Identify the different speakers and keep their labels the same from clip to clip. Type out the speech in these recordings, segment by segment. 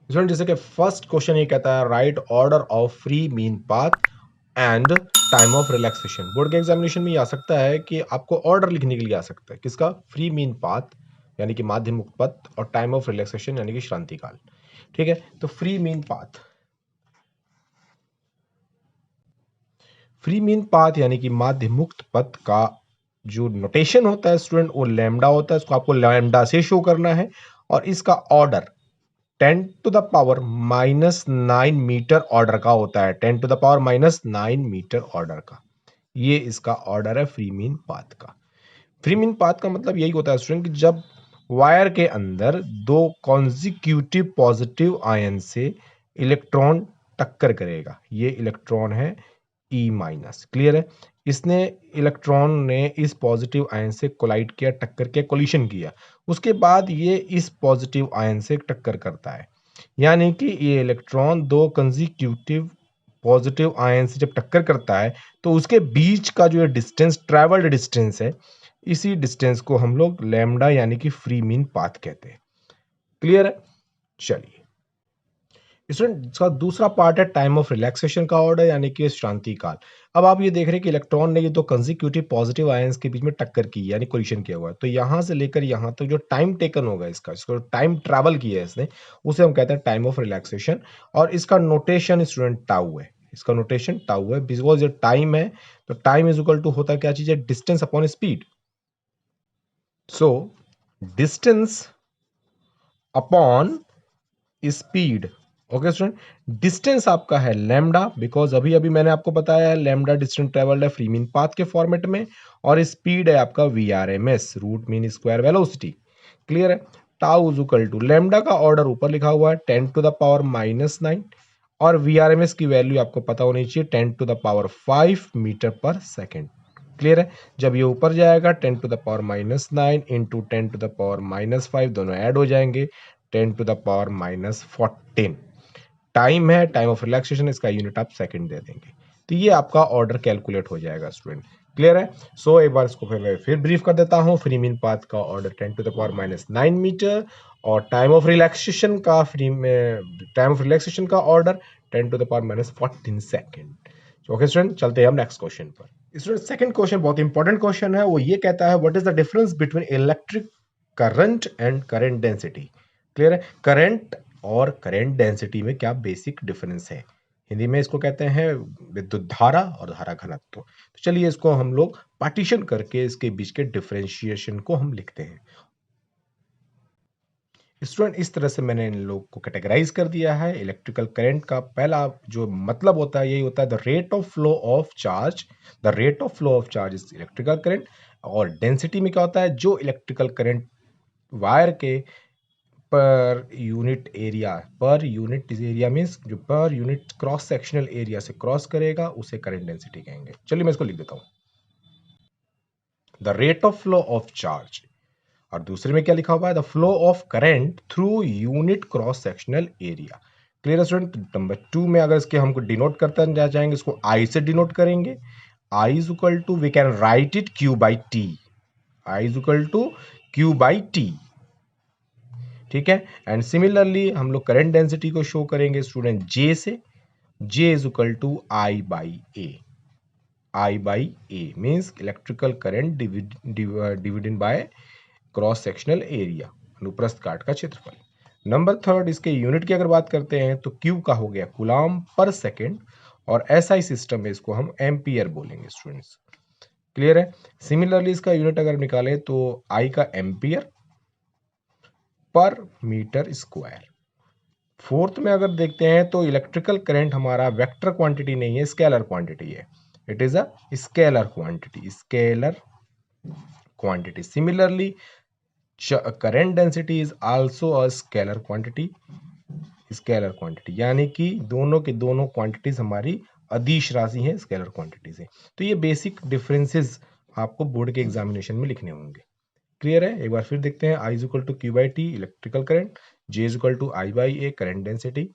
Speaker 1: Student जैसे कि first question ये कहता है right order of free mean path and time of relaxation. Board के एग्जामिनेशन में ये आ सकता है कि आपको ऑर्डर लिखने के लिए आ सकता है किसका, फ्री मीन पाथ यानी कि माध्य मुक्त पथ और टाइम ऑफ रिलैक्सेशन यानी कि श्रांति काल। ठीक है, तो free mean path, free mean path यानी कि माध्य मुक्त पथ का जो नोटेशन होता है स्टूडेंट वो लैम्डा होता है, इसको आपको लैम्डा से शो करना है और इसका ऑर्डर 10⁻⁻9 मीटर ऑर्डर का होता है, 10⁻⁻9 मीटर ऑर्डर का। ये इसका ऑर्डर है फ्री मीन पाथ का। फ्री मीन पाथ का मतलब यही होता है स्टूडेंट कि जब वायर के अंदर दो कॉन्जिक्यूटिव पॉजिटिव आयन से इलेक्ट्रॉन टक्कर करेगा, ये इलेक्ट्रॉन है ई माइनस। क्लियर है, इसने इलेक्ट्रॉन ने इस पॉजिटिव आयन से कोलाइड किया, टक्कर किया, कोलिशन किया, उसके बाद ये इस पॉजिटिव आयन से टक्कर करता है, यानी कि ये इलेक्ट्रॉन दो कंजिक्यूटिव पॉजिटिव आयन से जब टक्कर करता है तो उसके बीच का जो ये डिस्टेंस, ट्रेवल्ड डिस्टेंस है, इसी डिस्टेंस को हम लोग लैम्डा यानी कि फ्री मीन पाथ कहते हैं। क्लियर है, चलिए स्टूडेंट इसका दूसरा पार्ट है टाइम ऑफ रिलैक्सेशन का ऑर्डर यानी कि शांति काल। अब आप ये देख रहे हैं कि इलेक्ट्रॉन ने ये दो कंजिक्यूटिव पॉजिटिव आयंस के बीच में टक्कर की यानी कोलिशन किया हुआ है, तो यहां से लेकर यहां तक जो टाइम टेकन होगा इसका, इसको टाइम ट्रैवल किया है इसने, उसे हम कहते हैं टाइम ऑफ रिलैक्सेशन। और इसका नोटेशन स्टूडेंट टाउ है, इसका नोटेशन टाउ है बिकॉज ये टाइम है, तो टाइम इज इक्वल टू होता क्या चीज है, distance upon speed. So distance upon speed. Okay student, distance आपका है लैम्डा बिकॉज अभी अभी मैंने आपको बताया है लैम्डा डिस्टेंस ट्रेवल्ड है फ्री मीन पाथ के फॉर्मेट में, और स्पीड है आपका V RMS, root mean square velocity. Clear है, tau is equal to lambda का ऑर्डर ऊपर लिखा हुआ है 10⁻⁻9 और वीआरएमएस की वैल्यू आपको पता होनी चाहिए 10⁻5 मीटर पर सेकेंड। क्लियर है, जब ये ऊपर जाएगा 10⁻⁻9 इंटू 10⁻⁻5 दोनों ऐड हो जाएंगे 10⁻⁻14। टाइम है, टाइम ऑफ रिलैक्सेशन, इसका यूनिट आप सेकंड दे देंगे, तो ये आपका ऑर्डर कैलकुलेट हो जाएगा स्टूडेंट। क्लियर है, सो एक बार इसको फिर ब्रीफ कर देता हूँ। फ्री मीन पाथ का ऑर्डर 10⁻⁻9 मीटर और टाइम ऑफ रिलैक्सेशन का ऑर्डर 10⁻⁻14 सेकेंड। ओके स्टूडेंट, चलते हैं हम नेक्स्ट क्वेश्चन पर। स्टूडेंट सेकंड क्वेश्चन बहुत इंपॉर्टेंट क्वेश्चन है, वो ये कहता है what is the difference between electric current and current density. Clear है, करंट और करंट डेंसिटी में क्या बेसिक डिफरेंस है, हिंदी में इसको कहते हैं विद्युत धारा और धारा घनत्व। तो चलिए इसको हम लोग पार्टीशन करके इसके बीच के डिफरेंशिएशन को हम लिखते हैं। स्टूडेंट इस तरह से मैंने इन लोग को कैटेगराइज कर दिया है। इलेक्ट्रिकल करंट का पहला जो मतलब होता है यही होता है the rate of flow of charge, the rate of flow of charge is electrical current. और डेंसिटी में क्या होता है, जो इलेक्ट्रिकल करंट वायर के पर यूनिट एरिया मीन्स जो per unit cross sectional area से क्रॉस करेगा उसे करंट डेंसिटी कहेंगे। चलिए मैं इसको लिख देता हूं, the rate of flow of charge, और दूसरे में क्या लिखा हुआ है, the flow of current through unit cross sectional area. Clear student, number 2 में अगर इसके हमको डिनोट करते जा जाएंगे, इसको आई से डिनोट करेंगे, I is equal to we can write it Q by T, I is equal to Q by T. ठीक है, एंड सिमिलरली हम लोग करंट डेंसिटी को शो करेंगे स्टूडेंट जे से, J is equal to I by A, I by A means electrical current divided by cross sectional area, अनुप्रस्थ काट का क्षेत्रफल। नंबर थर्ड, इसके यूनिट की अगर बात करते हैं तो क्यू का हो गया कूलाम पर सेकेंड, और एसआई सिस्टम में इसको हम एम्पियर बोलेंगे स्टूडेंट्स। क्लियर है, सिमिलरली इसका यूनिट अगर निकाले तो आई का ampere per metre square. Fourth में अगर देखते हैं तो इलेक्ट्रिकल करंट हमारा वेक्टर क्वांटिटी नहीं है, स्केलर क्वांटिटी है, it is a scalar quantity, scalar quantity. Similarly current density is also a scalar quantity, scalar quantity यानी कि दोनों के दोनों क्वांटिटीज हमारी अदिश राशि हैं स्केलर क्वांटिटी से। तो ये बेसिक डिफरेंसेस आपको बोर्ड के एग्जामिनेशन में लिखने होंगे। क्लियर है, एक बार फिर देखते हैं, I is equal to Q by T electrical current, J is equal to I by A current density,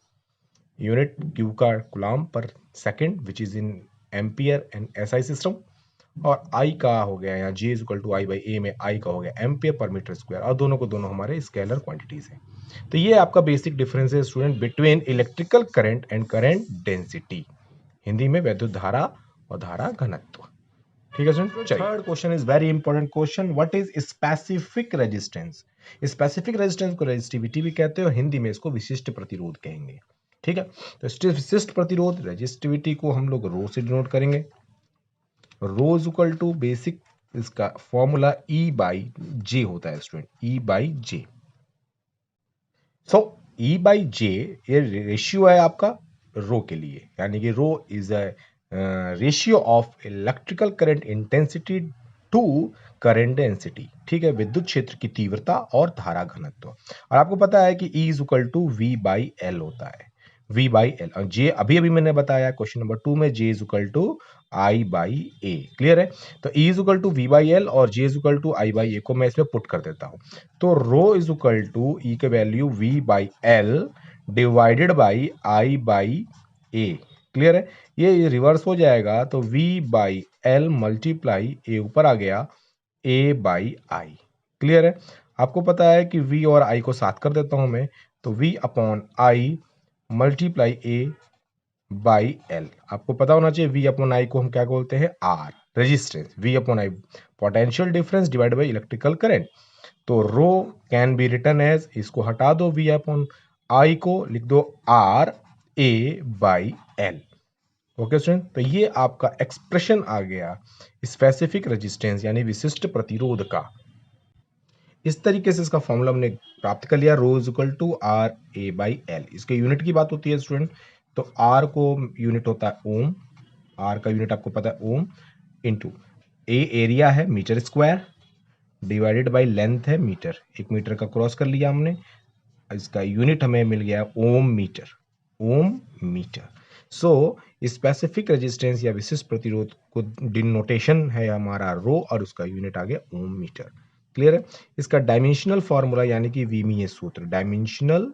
Speaker 1: unit Q का coulomb per second which is in ampere and SI system, और I का हो गया यहाँ J is equal to I by A में I का हो गया एम्पियर पर मीटर स्क्वायर, और दोनों को दोनों हमारे स्केलर क्वांटिटीज हैं। तो ये आपका बेसिक डिफरेंस है student between electrical current and current density, Hindi में विद्युत धारा और धारा घनत्व। ठीक है student, third question is very important question, what is specific resistance. Specific resistance को रेजिस्टिविटी भी कहते हैं और हिंदी में इसको विशिष्ट प्रतिरोध कहेंगे। ठीक है, तो विशिष्ट प्रतिरोध रेजिस्टिविटी को हम लोग रो से डिनोट करेंगे। Rho is equal to basic इसका फॉर्मूला E बाई जे होता है student, E by J. So E by J ये रेशियो है आपका रो के लिए, यानी कि rho is a ratio of electrical current intensity to current density. ठीक है, विद्युत क्षेत्र की तीव्रता और धारा घनत्व। और आपको पता है कि E is equal to V by L होता है, V बाई एल। और जे अभी अभी मैंने बताया क्वेश्चन नंबर 2 में J is equal to I by A. Clear है, तो E is equal to V by L और J is equal to I by A को मैं इसमें पुट कर देता हूं। तो rho is equal to E के value V by L divided by I by A. Clear है, ये रिवर्स हो जाएगा तो V by L multiply A ऊपर आ गया A बाई आई। क्लियर है, आपको पता है कि V और I को साथ कर देता हूं मैं, तो V upon I multiply A by L. आपको पता होना चाहिए V अपॉन आई को हम क्या बोलते हैं, R resistance, V upon I potential difference divide by electrical current. तो row can be return as, इसको हटा दो V अपॉन आई को, लिख दो R A by L. Okay student, तो ये आपका एक्सप्रेशन आ गया स्पेसिफिक रेजिस्टेंस यानी विशिष्ट प्रतिरोध का। इस तरीके से इसका फॉर्मूला हमने प्राप्त कर लिया, rho is equal to R A by L. इसके यूनिट की बात होती है स्टूडेंट, तो R को यूनिट होता है ओम, R का यूनिट आपको पता है ओम, इंटू A एरिया है metre square, divided by length है मीटर, 1 मीटर का क्रॉस कर लिया हमने, इसका यूनिट हमें मिल गया ohm metre, ohm metre. So specific resistance या विशिष्ट प्रतिरोध को डिनोटेशन है हमारा रो और उसका यूनिट आ गया ओम मीटर। क्लियर है, इसका डायमेंशनल फॉर्मूला यानी कि विमीय सूत्र, डायमेंशनल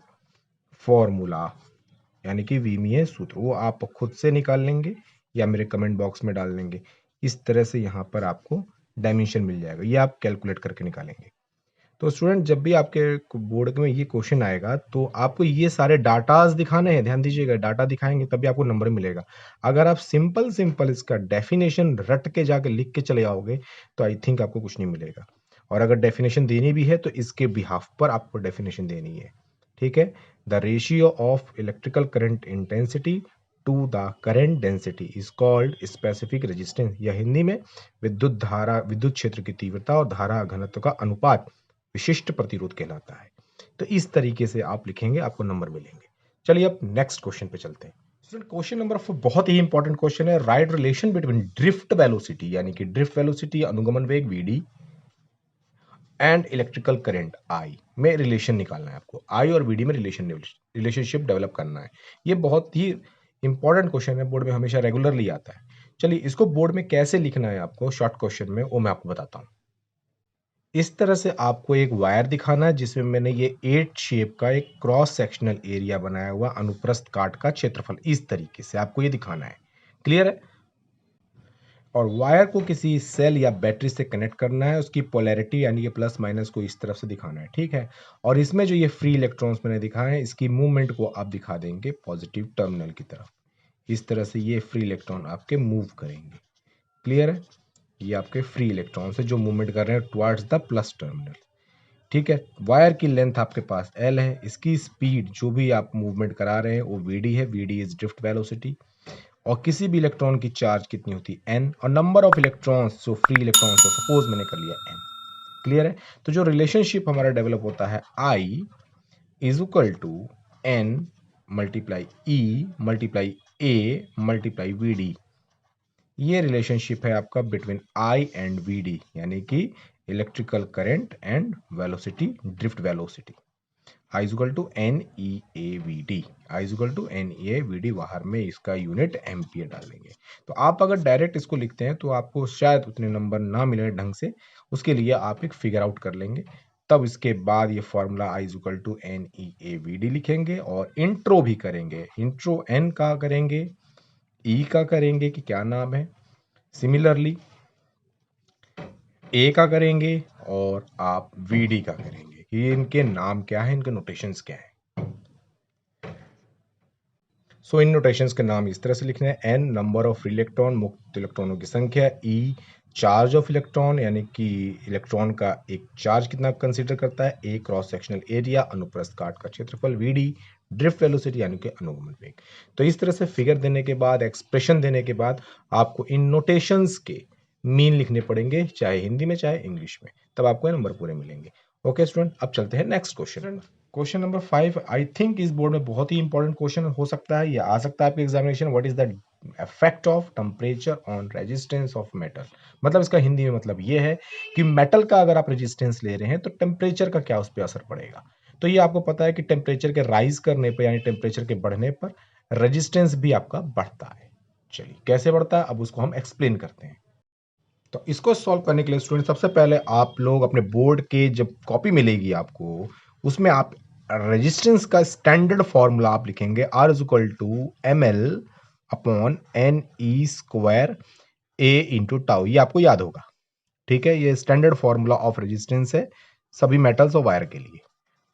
Speaker 1: फॉर्मूला यानी कि विमीय सूत्र वो आप खुद से निकाल लेंगे या मेरे कमेंट बॉक्स में डाल लेंगे। इस तरह से यहाँ पर आपको डायमेंशन मिल जाएगा, ये आप कैलकुलेट करके निकालेंगे। तो स्टूडेंट जब भी आपके बोर्ड में ये क्वेश्चन आएगा तो आपको ये सारे डाटाज दिखाने हैं, ध्यान दीजिएगा, डाटा दिखाएंगे तभी आपको नंबर मिलेगा। अगर आप सिंपल सिंपल इसका डेफिनेशन रट के जाके लिख के चले आओगे तो आई थिंक आपको कुछ नहीं मिलेगा। और अगर डेफिनेशन देनी भी है तो इसके बिहाफ पर आपको डेफिनेशन देनी है। ठीक है, the ratio of electrical current intensity to the current density is called specific resistance, या हिंदी में विद्युत धारा, विद्युत क्षेत्र की तीव्रता और धारा घनत्व का अनुपात विशिष्ट प्रतिरोध कहलाता है। तो इस तरीके से आप लिखेंगे, आपको नंबर मिलेंगे। चलिए अब नेक्स्ट क्वेश्चन पे चलते हैं। क्वेश्चन नंबर 4 बहुत ही इंपॉर्टेंट क्वेश्चन है, right relation between drift velocity यानी कि ड्रिफ्ट वेलोसिटी अनुगमन वेग Vd and electrical current I में रिलेशन निकालना है आपको, I और Vd में रिलेशनशिप डेवलप करना है। ये बहुत ही इंपॉर्टेंट क्वेश्चन है, बोर्ड में हमेशा रेगुलरली आता है। चलिए इसको बोर्ड में कैसे लिखना है आपको शॉर्ट क्वेश्चन में, वो मैं आपको बताता हूँ। इस तरह से आपको एक वायर दिखाना है जिसमें मैंने ये 8 शेप का एक क्रॉस सेक्शनल एरिया बनाया हुआ, अनुप्रस्थ काट का क्षेत्रफल, इस तरीके से आपको ये दिखाना है। क्लियर है, और वायर को किसी सेल या बैटरी से कनेक्ट करना है, उसकी पोलैरिटी यानी कि प्लस माइनस को इस तरफ से दिखाना है। ठीक है, और इसमें जो ये फ्री इलेक्ट्रॉन्स मैंने दिखाए हैं इसकी मूवमेंट को आप दिखा देंगे पॉजिटिव टर्मिनल की तरफ। इस तरह से ये फ्री इलेक्ट्रॉन आपके मूव करेंगे। क्लियर है, ये आपके फ्री इलेक्ट्रॉन से जो मूवमेंट कर रहे हैं टुवर्ड्स द प्लस टर्मिनल। ठीक है, वायर की लेंथ आपके पास L है, इसकी स्पीड जो भी आप मूवमेंट करा रहे हैं वो Vd है, Vd इज ड्रिफ्ट वेलोसिटी, और किसी भी इलेक्ट्रॉन की चार्ज कितनी होती है N, और नंबर ऑफ इलेक्ट्रॉन्स जो फ्री इलेक्ट्रॉन्स है सपोज मैंने कर लिया N। क्लियर है, तो जो रिलेशनशिप हमारा डेवलप होता है I is equal to N multiply E multiply A multiply Vd, ये रिलेशनशिप है आपका बिटवीन I एंड Vd यानी कि electrical current and velocity, drift velocity. I is equal to NeAVD, I is equal to NeAVD, बाहर में इसका unit ampere डालेंगे। तो आप अगर डायरेक्ट इसको लिखते हैं तो आपको शायद उतने नंबर ना मिले ढंग से, उसके लिए आप एक फिगर आउट कर लेंगे, तब इसके बाद ये formula I is equal to NeAVD लिखेंगे और इंट्रो भी करेंगे। इंट्रो N का करेंगे, E का करेंगे कि क्या नाम है, सिमिलरली ए का करेंगे और आप वी डी का करेंगे। ये इनके नाम क्या है, इनके नोटेशंस क्या है। इन नोटेशंस के नाम इस तरह से लिखने हैं। एन नंबर ऑफ इलेक्ट्रॉन, मुक्त इलेक्ट्रॉनों की संख्या। ई चार्ज ऑफ इलेक्ट्रॉन, यानी कि इलेक्ट्रॉन का एक चार्ज कितना कंसीडर करता है। ए क्रॉस सेक्शनल एरिया, अनुप्रस्थ काट का क्षेत्रफल। वी डी ड्रिफ्ट वेलोसिटी, यानी कि अनुगमन वेग। तो इस तरह से फिगर देने के बाद, एक्सप्रेशन देने के बाद आपको इन नोटेशंस के मीन लिखने पड़ेंगे, चाहे हिंदी में चाहे इंग्लिश में, तब आपको ये नंबर पूरे मिलेंगे। ओके स्टूडेंट, अब चलते हैं next question. Question number 5, I think इस बोर्ड में बहुत ही इंपॉर्टेंट क्वेश्चन हो सकता है, या आ सकता है आपके examination. What is the effect of temperature on resistance of metal. मतलब इसका हिंदी में मतलब ये है कि मेटल का अगर आप रेजिस्टेंस ले रहे हैं तो टेम्परेचर का क्या उस पर असर पड़ेगा। तो ये आपको पता है कि टेम्परेचर के राइज करने पर, यानी टेम्परेचर के बढ़ने पर रेजिस्टेंस भी आपका बढ़ता है। चलिए कैसे बढ़ता है, अब उसको हम एक्सप्लेन करते हैं। तो इसको सॉल्व करने के लिए स्टूडेंट, सबसे पहले आप लोग अपने बोर्ड के जब कॉपी मिलेगी आपको, उसमें आप रेजिस्टेंस का स्टैंडर्ड फॉर्मूला आप लिखेंगे। R is equal to M L upon N E square A into tau. ये आपको याद होगा, ठीक है। ये स्टैंडर्ड फॉर्मूला ऑफ रेजिस्टेंस है सभी मेटल्स और वायर के लिए।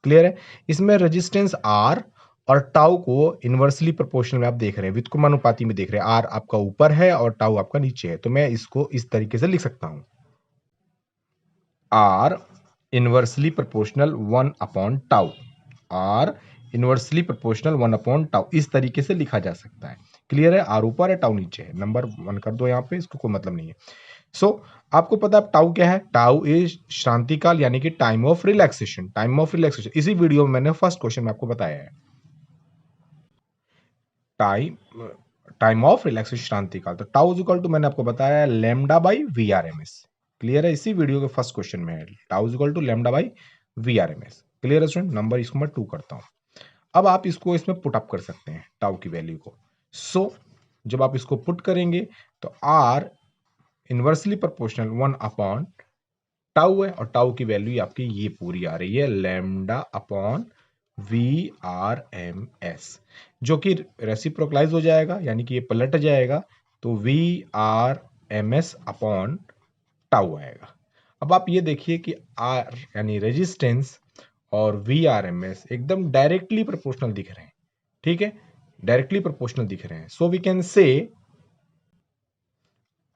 Speaker 1: क्लियर है। इसमें रेजिस्टेंस आर और टाउ को इनवर्सली प्रोपोर्शनल में आप देख रहे हैं, व्युत्क्रमानुपाती में देख रहे हैं। आर आपका ऊपर है और टाउ आपका नीचे है, तो मैं इसको इस तरीके से लिख सकता हूं। R inversely proportional 1 upon tau. R inversely proportional 1 upon tau, इस तरीके से लिखा जा सकता है। क्लियर है। आर ऊपर है, टाउ नीचे है। नंबर 1 कर दो यहां पे, इसको कोई मतलब नहीं है। आपको पता है टाउ क्या है। टाउ इज शांति काल, यानी कि time of relaxation. Time of relaxation इसी वीडियो में मैंने फर्स्ट क्वेश्चन में आपको बताया है। टाइम टाइम ऑफ रिलैक्सेशन शांति काल। तो टाउ इज इक्वल टू मैंने आपको बताया है lambda by V R M S. Clear है। इसी वीडियो के फर्स्ट क्वेश्चन में है tau is equal to lambda by V R M S. Clear है स्टूडेंट। नंबर इसको मैं 2 करता हूं। अब आप इसको इसमें पुट अप कर सकते हैं टाउ की वैल्यू को। जब आप इसको पुट करेंगे तो R inversely proportional 1 upon tau है, और टाउ की वैल्यू आपकी ये पूरी आ रही है lambda upon V R M S, जो कि रेसिप्रोकलाइज हो जाएगा, यानी कि ये पलट जाएगा, तो V R M S upon tau आएगा। अब आप ये देखिए कि आर यानी रेजिस्टेंस और वी आर एम एस एकदम डायरेक्टली प्रोपोर्शनल दिख रहे हैं, ठीक है। डायरेक्टली प्रोपोर्शनल दिख रहे हैं, so we can say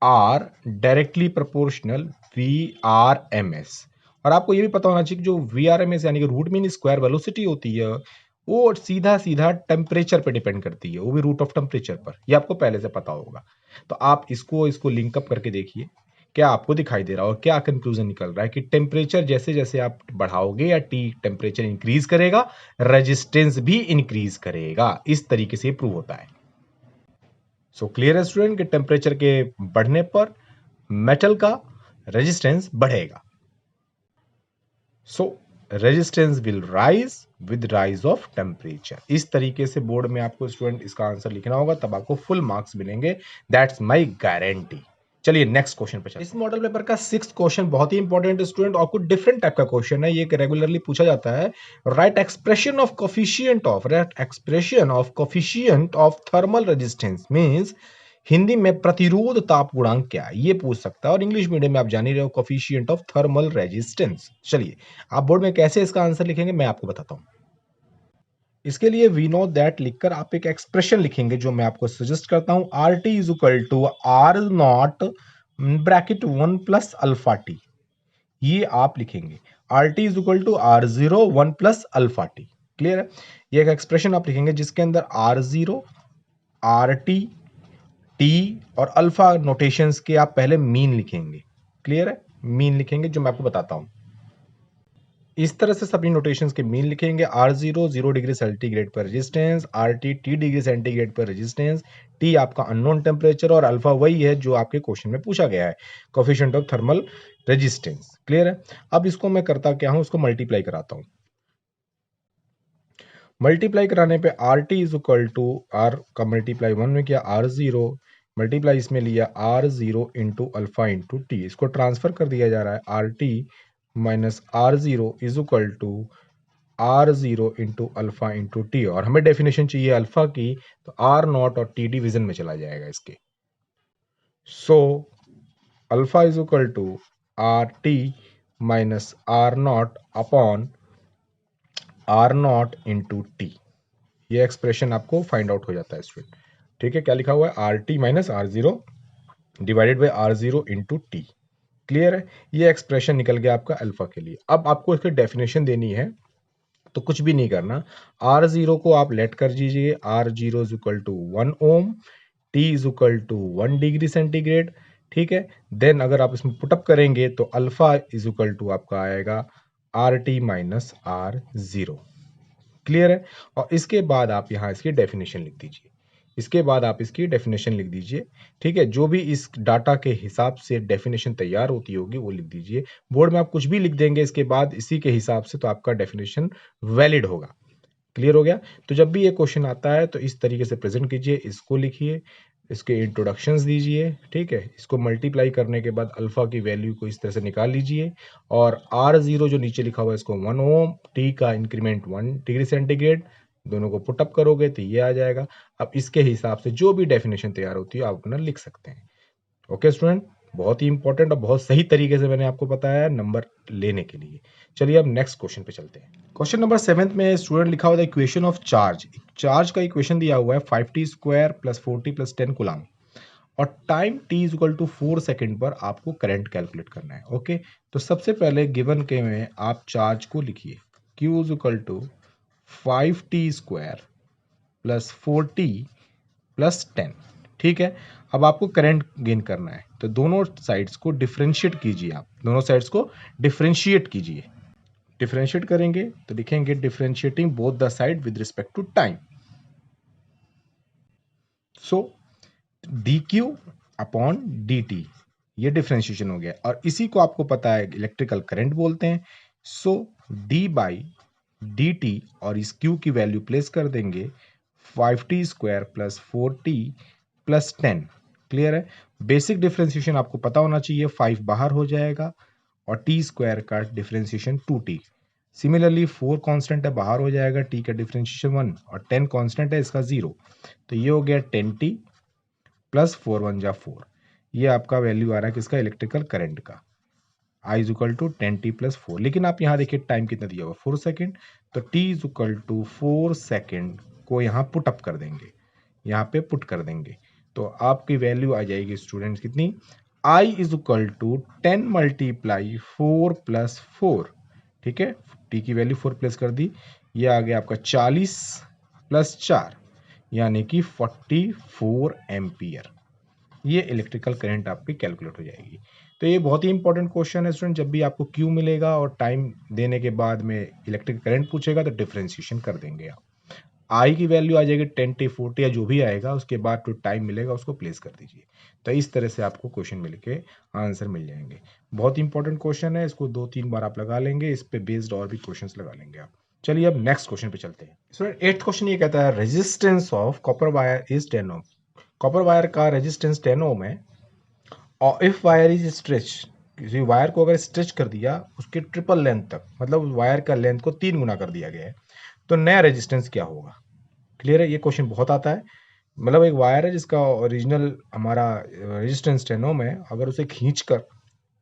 Speaker 1: R directly proportional V R M S. और आपको ये भी पता होना चाहिए कि जो वी आर एम एस यानी कि रूट मीन स्क्वायर वेलोसिटी होती है, वो सीधा सीधा टेम्परेचर पे डिपेंड करती है, वो भी रूट ऑफ टेम्परेचर पर। ये आपको पहले से पता होगा। तो आप इसको लिंकअप करके देखिए, क्या आपको दिखाई दे रहा है और क्या कंक्लूजन निकल रहा है कि टेम्परेचर जैसे जैसे आप बढ़ाओगे या टी टेम्परेचर इंक्रीज करेगा, रेजिस्टेंस भी इंक्रीज करेगा। इस तरीके से प्रूव होता है। क्लियर है स्टूडेंट कि टेम्परेचर के बढ़ने पर मेटल का रेजिस्टेंस बढ़ेगा। Resistance will rise with rise of temperature. इस तरीके से बोर्ड में आपको स्टूडेंट इसका आंसर लिखना होगा, तब आपको फुल मार्क्स मिलेंगे। That's my guarantee. चलिए नेक्स्ट क्वेश्चन पे चलते हैं। इस मॉडल पेपर का 6th क्वेश्चन बहुत ही इंपॉर्टेंट स्टूडेंट, और कुछ डिफरेंट टाइप का क्वेश्चन है। ये रेगुलरली पूछा जाता है। Right expression of coefficient of thermal resistance means, Hindi में प्रतिरोध ताप गुणांक क्या है, ये पूछ सकता है। और इंग्लिश मीडियम में आप जान ही रहे हो, कोफिशिएंट ऑफ थर्मल रेजिस्टेंस। चलिए आप बोर्ड में कैसे इसका आंसर लिखेंगे मैं आपको बताता हूं। इसके लिए वी नो दैट लिखकर आप एक एक्सप्रेशन लिखेंगे, जो मैं आपको सजेस्ट करता हूं। R T is equal to R not bracket 1 plus alpha T. ये आप लिखेंगे R T is equal to R zero 1 plus alpha T. Clear है। ये एक एक्सप्रेशन आप लिखेंगे जिसके अंदर R zero, R T, T और अल्फा नोटेशंस के आप पहले मीन लिखेंगे। क्लियर है। मीन लिखेंगे जो मैं आपको बताता हूं। इस तरह से सभी नोटेशंस के मीन लिखेंगे। आर जीरो 0 डिग्री सेंटीग्रेड पर resistance, R T degree centigrade पर रेजिस्टेंस, टी आपका अननोन टेम्परेचर, और अल्फा वही है जो आपके क्वेश्चन में पूछा गया है, coefficient of thermal resistance. Clear है। अब इसको मैं करता क्या हूं, इसको मल्टीप्लाई कराता हूं। मल्टीप्लाई कराने पे R T is equal to, R का मल्टीप्लाई 1 में किया, आर जीरो मल्टीप्लाई इसमें लिया R zero into alpha into T. इसको ट्रांसफर कर दिया जा रहा है। R T minus R zero is equal to R zero into alpha into T, और हमें डेफिनेशन चाहिए अल्फा की, तो आर नॉट और टी डिवीजन में चला जाएगा इसके। Alpha is equal to R T minus are not upon R not into T. ये एक्सप्रेशन आपको फाइंड आउट हो जाता है स्टूडेंट। ठीक है, क्या लिखा हुआ है, R T minus R zero divided by R zero into T. Clear है, ये एक्सप्रेशन निकल गया आपका अल्फा के लिए। अब आपको इसकी डेफिनेशन देनी है, तो कुछ भी नहीं करना, आर जीरो को आप लेट कर दीजिए, R zero is equal to 1 ohm, T is equal to 1 degree centigrade. ठीक है, देन अगर आप इसमें पुटअप करेंगे तो अल्फा इज इक्वल टू आपका आएगा R T minus R zero. Clear है, और इसके बाद आप यहाँ इसकी डेफिनेशन लिख दीजिए, इसके बाद आप इसकी डेफिनेशन लिख दीजिए। ठीक है, जो भी इस डाटा के हिसाब से डेफिनेशन तैयार होती होगी वो लिख दीजिए। बोर्ड में आप कुछ भी लिख देंगे इसके बाद इसी के हिसाब से, तो आपका डेफिनेशन वैलिड होगा। क्लियर हो गया, तो जब भी ये क्वेश्चन आता है तो इस तरीके से प्रेजेंट कीजिए, इसको लिखिए, इसके इंट्रोडक्शंस दीजिए। ठीक है, इसको मल्टीप्लाई करने के बाद अल्फा की वैल्यू को इस तरह से निकाल लीजिए, और आर जीरो जो नीचे लिखा हुआ है इसको 1 ओम, टी का इंक्रीमेंट 1 डिग्री सेंटीग्रेड, दोनों को पुटअप करोगे तो ये आ जाएगा। अब इसके हिसाब से जो भी डेफिनेशन तैयार होती है आप अपना लिख सकते हैं। ओके स्टूडेंट, बहुत ही इंपॉर्टेंट और बहुत सही तरीके से मैंने आपको बताया है नंबर लेने के लिए। चलिए अब नेक्स्ट क्वेश्चन पे चलते हैं। क्वेश्चन नंबर 7 में स्टूडेंट लिखा हुआ है इक्वेशन ऑफ चार्ज। चार्ज का इक्वेशन दिया हुआ है 5t square plus 4t plus 10 coulomb, और time t is equal to 4 second पर आपको करंट कैलकुलेट करना है। ओके, तो सबसे पहले गिवन के में आप चार्ज को लिखिए, q is equal to 5t square plus 4t plus 10। ठीक है, अब आपको करंट गेन करना है, तो दोनों साइड्स को डिफरेंशिएट कीजिए, आप दोनों साइड्स को डिफरेंशिएट कीजिए। डिफरेंशिएट करेंगे तो लिखेंगे differentiating both the side with respect to time, so D Q upon D T, ये डिफरेंशिएशन हो गया, और इसी को आपको पता है इलेक्ट्रिकल करंट बोलते हैं। सो डी बाई डी टी, और इस क्यू की वैल्यू प्लेस कर देंगे 5t square plus 4t plus 10। Clear है, बेसिक डिफरेंशिएशन आपको पता होना चाहिए, 5 बाहर हो जाएगा और t स्क्वायर का डिफरेंशिएशन 2t। सिमिलरली 4 कांस्टेंट है, बाहर हो जाएगा, t का डिफरेंशिएशन 1, और 10 कांस्टेंट है इसका 0, तो ये हो गया 10t प्लस 4 1 जा 4। ये आपका वैल्यू आ रहा है किसका, इलेक्ट्रिकल करंट का, I is equal to 10t plus 4। लेकिन आप यहाँ देखिए टाइम कितना दिया हुआ, 4 सेकेंड, तो t is equal to 4 second को यहाँ पुट अप कर देंगे, यहाँ पे पुट कर देंगे, तो आपकी वैल्यू आ जाएगी स्टूडेंट्स कितनी, I is equal to 10 multiply 4 plus 4। ठीक है, t की वैल्यू 4 प्लस कर दी, ये आ गया आपका 40 प्लस 4 यानी कि 44 एम्पियर। ये इलेक्ट्रिकल करंट आपकी कैलकुलेट हो जाएगी। तो ये बहुत ही इंपॉर्टेंट क्वेश्चन है स्टूडेंट, जब भी आपको क्यू मिलेगा और टाइम देने के बाद में इलेक्ट्रिक करंट पूछेगा तो डिफरेंशिएशन कर देंगे आप। आई की वैल्यू आ जाएगी 10t 40 या जो भी आएगा, उसके बाद जो टाइम मिलेगा उसको प्लेस कर दीजिए। तो इस तरह से आपको क्वेश्चन मिल के आंसर मिल जाएंगे। बहुत इंपॉर्टेंट क्वेश्चन है, इसको 2-3 बार आप लगा लेंगे, इस पे बेस्ड और भी क्वेश्चंस लगा लेंगे आप। चलिए अब नेक्स्ट क्वेश्चन पे चलते हैं। स्टूडेंट 8th क्वेश्चन ये कहता है resistance of copper wire is 10 ohm. Copper wire का रेजिस्टेंस 10 ओम है, और इफ वायर इज स्ट्रेच, किसी वायर को अगर स्ट्रेच कर दिया उसके ट्रिपल लेंथ तक, मतलब वायर का लेंथ को 3 गुना कर दिया गया है, तो नया रेजिस्टेंस क्या होगा। क्लियर है, ये क्वेश्चन बहुत आता है। मतलब एक वायर है जिसका ओरिजिनल हमारा रेजिस्टेंस 10 ओम है, अगर उसे खींचकर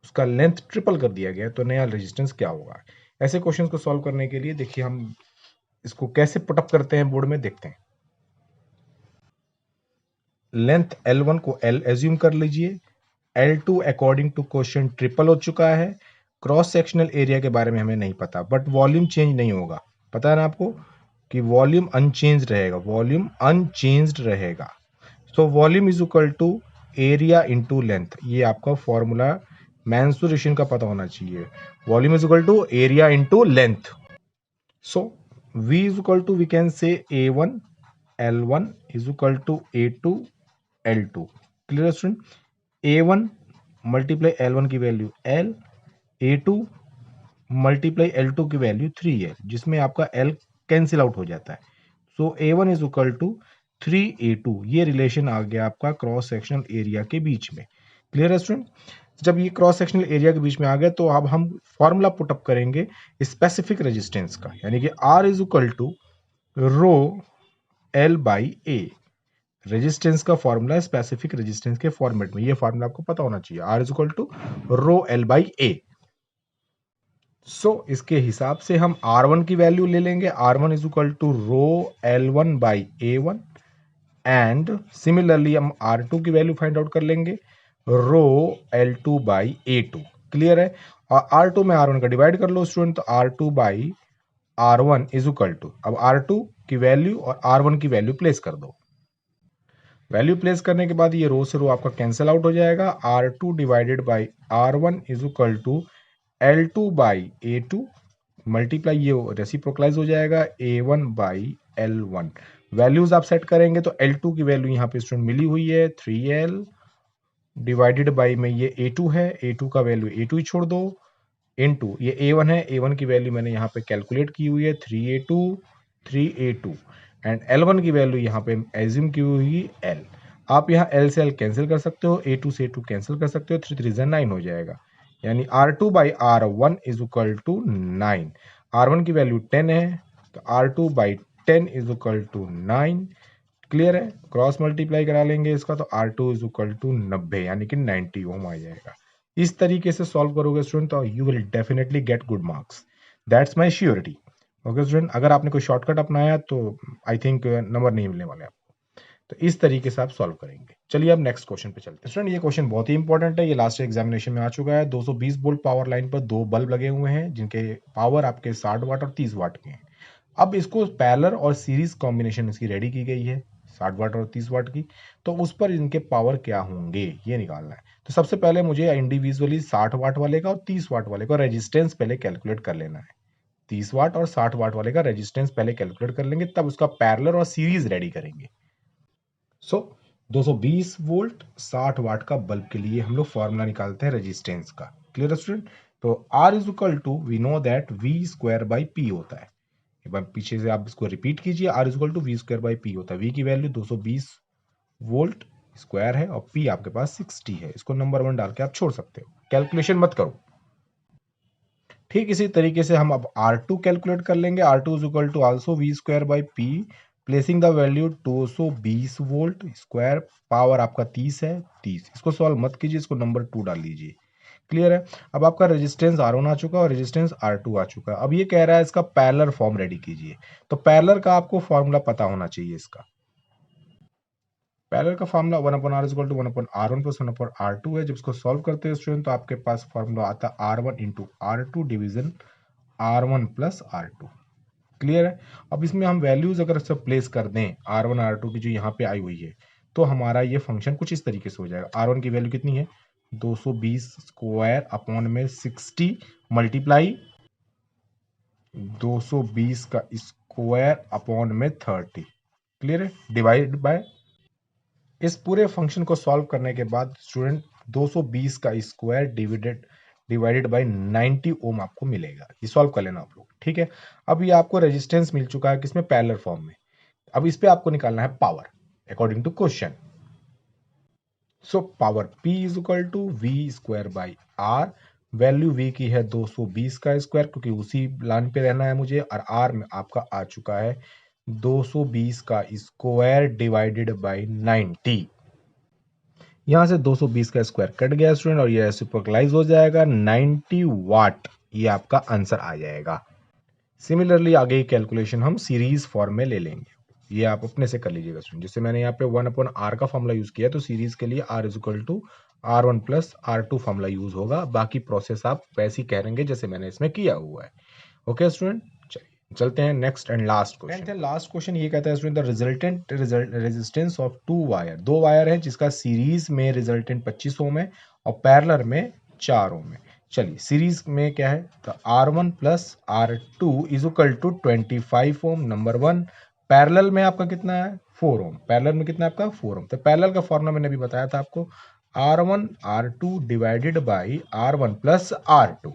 Speaker 1: उसका लेंथ ट्रिपल कर दिया गया तो नया रेजिस्टेंस क्या होगा। ऐसे क्वेश्चन को सॉल्व करने के लिए देखिए हम इसको कैसे पुटअप करते हैं बोर्ड में, देखते हैं। लेंथ L1 को L एज्यूम कर लीजिए, L2 according to question triple हो चुका है, क्रॉस सेक्शनल एरिया के बारे में हमें नहीं पता, बट वॉल्यूम चेंज नहीं होगा, पता है ना आपको कि वॉल्यूम अनचेंज्ड रहेगा, वॉल्यूम अनचेंज्ड रहेगा। So volume is equal to area into length, ये आपका फॉर्मूला मेंसुरेशन का पता होना चाहिए। Volume is equal to area into length, so V is equal to we can say A1 L1 is equal to A2 L2। Clear student, A1 multiply L1 की value L, A2 multiply L2 की value 3 है, जिसमें आपका L cancel out हो जाता है। सो A1 is equal to 3A2, ये relation आ गया आपका क्रॉस सेक्शनल एरिया के बीच में। क्लियर है स्टूडेंट, जब ये क्रॉस सेक्शनल एरिया के बीच में आ गया तो अब हम फॉर्मूला पुटअप करेंगे स्पेसिफिक रेजिस्टेंस का, यानी कि R is equal to rho L by A. Resistance का फॉर्मूला स्पेसिफिक रेजिस्टेंस के फॉर्मेट में, ये फॉर्मूला आपको पता होना चाहिए, R is equal to rho L by A. So इसके हिसाब से हम R1 की वैल्यू ले लेंगे, R1 is equal to rho L1 by A1 and similarly हम R2 की वैल्यू फाइंड आउट कर लेंगे, रो L2 बाई A2। क्लियर है? और R2 में R1 का डिवाइड कर लो स्टूडेंट, तो R2 by R1 is equal to, अब R2 की वैल्यू और R1 की वैल्यू प्लेस कर दो। वैल्यू प्लेस करने के बाद ये रो से रो आपका कैंसिल आउट हो जाएगा, R2 divided by R1 is equal to L2 by A2 multiply, ये रेसिप्रोकलाइज हो जाएगा, A1 बाई L1। वैल्यूज आप सेट करेंगे तो L2 की वैल्यू यहाँ पे स्टूडेंट मिली हुई है 3L डिवाइडेड बाई में ये A2 है, A2 का वैल्यू A2 ही छोड़ दो, इनटू ये A1 है, A1 की वैल्यू मैंने यहाँ पे कैलकुलेट की हुई है 3A2 एंड L1 की वैल्यू यहाँ पे एज्यूम की हुई L। आप यहाँ L से L कैंसिल कर सकते हो, A2 से A2 कैंसिल कर सकते हो, 3 3 9 हो जाएगा, यानी R2 by R1 is equal to 9। R1 की वैल्यू 10 है, तो R2 by 10 is equal to 9। Clear है? क्रॉस मल्टीप्लाई करा लेंगे इसका, तो R2 इज इक्वल टू 90 यानी कि 90 ओम आ जाएगा। इस तरीके से सॉल्व करोगे स्टूडेंट तो you will definitely get good marks, that's my surety. Okay student, अगर आपने कोई शॉर्टकट अपनाया तो आई थिंक नंबर नहीं मिलने वाले आपको। तो इस तरीके से आप सॉल्व करेंगे। चलिए अब नेक्स्ट क्वेश्चन पे चलते हैं स्टूडेंट। ये क्वेश्चन बहुत ही इंपॉर्टेंट है, ये लास्ट एग्जामिनेशन में आ चुका है। 220 वोल्ट पावर लाइन पर दो बल्ब लगे हुए हैं जिनके पावर आपके 60 वाट और 30 वाट के हैं। अब इसको पैरेलल और सीरीज कॉम्बिनेशन इसकी रेडी की गई है 60 वाट और 30 वाट की, तो उस पर इनके पावर क्या होंगे ये निकालना है। तो सबसे पहले मुझे इंडिविजुअली 60 वाट वाले का और 30 वाट वाले का रेजिस्टेंस पहले कैलकुलेट कर लेना है। 30 वाट और 60 वाट वाले का रेजिस्टेंस पहले कैलकुलेट कर लेंगे, तब उसका पैरेलल और सीरीज रेडी करेंगे। सो 220 वोल्ट 60 वाट का बल्ब के लिए हम लोग फॉर्मूला निकालते हैं रेजिस्टेंस का। Clear student? तो R is equal to we know that V square by P होता है। एक बार पीछे से आप इसको रिपीट कीजिए, R is equal to V square by P होता है। V की वैल्यू 220 वोल्ट स्क्वायर है और P आपके पास 60 है, इसको नंबर 1 डाल के आप छोड़ सकते हो, कैलकुलेशन मत करो। ठीक इसी तरीके से हम अब R2 कैलकुलेट कर लेंगे। R2 is equal to also V square by P, placing the value 220 volt square, power आपका 30 है 30, इसको सॉल्व मत कीजिए, इसको नंबर 2 डाल लीजिए। क्लियर है? अब आपका रेजिस्टेंस R1 आ चुका है और रेजिस्टेंस R2 आ चुका है। अब ये कह रहा है इसका पैरेलल फॉर्म रेडी कीजिए, तो पैरेलल का आपको फॉर्मूला पता होना चाहिए। इसका पैरेलल का formula 1/r is equal to 1/r1 plus 1/r2 है। जब इसको सॉल्व करते हैं स्टूडेंट तो आपके पास फॉर्मूला आता है R1 into R2 division R1 plus R2। Clear है? अब इसमें हम वैल्यूज अगर सब प्लेस कर दें R1 R2 की जो यहाँ पे आई हुई है, तो हमारा ये फंक्शन कुछ इस तरीके से हो जाएगा। R1 की वैल्यू कितनी है 220 स्क्वायर अपॉन में 60 मल्टीप्लाई 220 का स्क्वायर अपॉन में 30। क्लियर है? डिवाइड बाय, इस पूरे फंक्शन को सॉल्व करने के बाद स्टूडेंट 220 का स्क्वायर डिवाइडेड बाय 90 ओम आपको मिलेगा। ये सॉल्व कर लेना आप लोग, ठीक है? अब ये आपको रेजिस्टेंस मिल चुका है किसमें, पैरेलल फॉर्म में। अब इस पे आपको निकालना है power according to question. So power P is equal to V square by R, value V की है 220 का स्क्वायर क्योंकि उसी लाइन पे रहना है मुझे, और R में आपका आ चुका है 220 का स्क्वायर डिवाइडेड बाई 90। यहाँ से 220 का स्क्वायर कट गया स्टूडेंट और ये रेसिप्रोकलाइज हो जाएगा 90 वाट, ये आपका आंसर आ जाएगा। सिमिलरली आगे की कैलकुलेशन हम सीरीज फॉर्म में ले लेंगे, ये आप अपने से कर लीजिएगा स्टूडेंट। जैसे मैंने यहाँ पे 1/r का फॉर्मूला यूज किया, तो सीरीज के लिए R is equal to R1 plus R2 formula use होगा। बाकी प्रोसेस आप वैसे ही करेंगे जैसे मैंने इसमें किया हुआ है। ओके स्टूडेंट, चलिए चलते हैं next and last question. Last question ये कहता है student the resultant resistance of two wire, दो वायर है जिसका सीरीज में रिजल्टेंट 25 ओम है और पैरेलल में 4 ओम है। चलिए सीरीज में क्या है, तो R1 plus R2 is equal to 25 ohm number 1। Parallel में आपका कितना है 4 ओम, पैरेलल में कितना है आपका 4 ओम। तो पैरेलल का फॉर्मूला मैंने अभी बताया था आपको, R1 R2 divided by R1 plus R2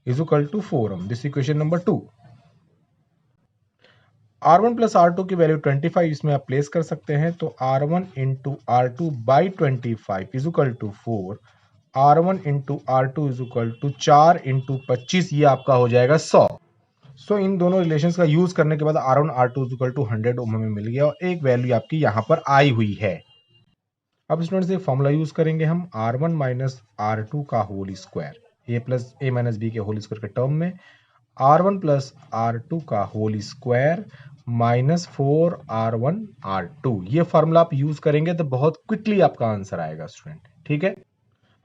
Speaker 1: is equal to 4 ohm. This equation number 2। R1 plus R2 की वैल्यू 25 इसमें आप प्लेस कर सकते हैं, तो R1 into R2 by 25 is equal to 4। R1 into R2 is equal to 4 into 25, ये आपका हो जाएगा 100। सो इन दोनों रिलेशंस का यूज करने के बाद R1 R2 इक्वल टू 100 ओम हमें मिल गया और एक वैल्यू आपकी यहाँ पर आई हुई है। अब स्टूडेंट्स एक फॉर्मूला यूज करेंगे हम R1 माइनस R2 का होल स्क्वायर, ए प्लस ए माइनस बी के होल स्क्वायर के टर्म में R1 प्लस R2 का whole square minus 4R1 R2, ये फॉर्मूला आप यूज करेंगे तो बहुत क्विकली आपका आंसर आएगा स्टूडेंट। ठीक है,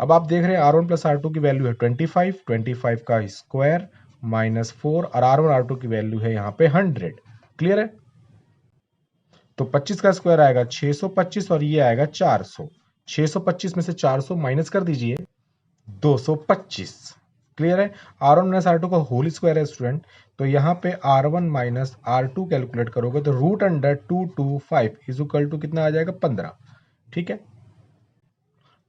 Speaker 1: अब आप देख रहे हैं R1 प्लस R2 की वैल्यू है 25 का स्क्वायर माइनस 4 और R1 R2 की वैल्यू है यहाँ पे 100। क्लियर है, तो 25 का स्क्वायर आएगा 625 और ये आएगा 400। 625 में से 400 माइनस कर दीजिए 225। क्लियर है, R1 माइनस R2 का होल स्क्वायर है स्टूडेंट, तो यहाँ पे R1 माइनस R2 कैलकुलेट करोगे तो root under 225 is equal to कितना आ जाएगा 15। ठीक है,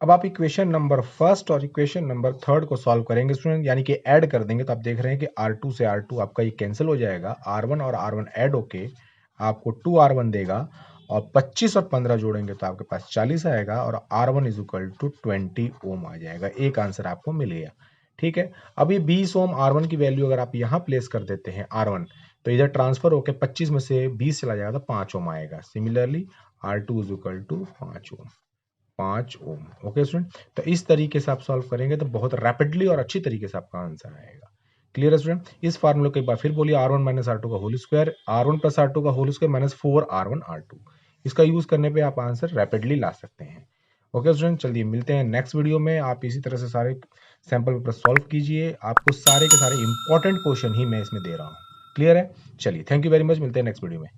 Speaker 1: अब आप इक्वेशन नंबर फर्स्ट और इक्वेशन नंबर थर्ड को सॉल्व करेंगे स्टूडेंट, यानी कि ऐड कर देंगे, तो आप देख रहे हैं कि R2 से R2 आपका ये कैंसिल हो जाएगा, R1 और R1 ऐड होके आपको 2R1 देगा और 25 और 15 जोड़ेंगे तो आपके पास 40 आएगा और R1 इज इक्वल टू 20 ओम आ जाएगा। एक आंसर आपको मिल गया। ठीक है, अब ये 20 ओम R1 की वैल्यू अगर आप यहाँ प्लेस कर देते हैं R1, तो इधर ट्रांसफर होकर 25 में से 20 चला जाएगा तो 5 ओम आएगा। Similarly R2 is equal to 5 ohm, 5 ohm. Okay student, तो इस तरीके से आप सॉल्व करेंगे तो बहुत रैपिडली और अच्छी तरीके से आपका आंसर आएगा। क्लियर है स्टूडेंट, इस फार्मूले को एक बार फिर बोलिए, R1 माइनस R2 का whole square, R1 plus R2 का whole square minus 4R1 R2, इसका यूज करने पे आप आंसर रैपिडली ला सकते हैं। ओके स्टूडेंट, चलिए मिलते हैं नेक्स्ट वीडियो में। आप इसी तरह से सारे सैंपल पेपर सॉल्व कीजिए, आपको सारे के सारे इंपॉर्टेंट क्वेश्चन ही मैं इसमें दे रहा हूँ। क्लियर है, चलिए थैंक यू वेरी मच, मिलते हैं नेक्स्ट वीडियो में।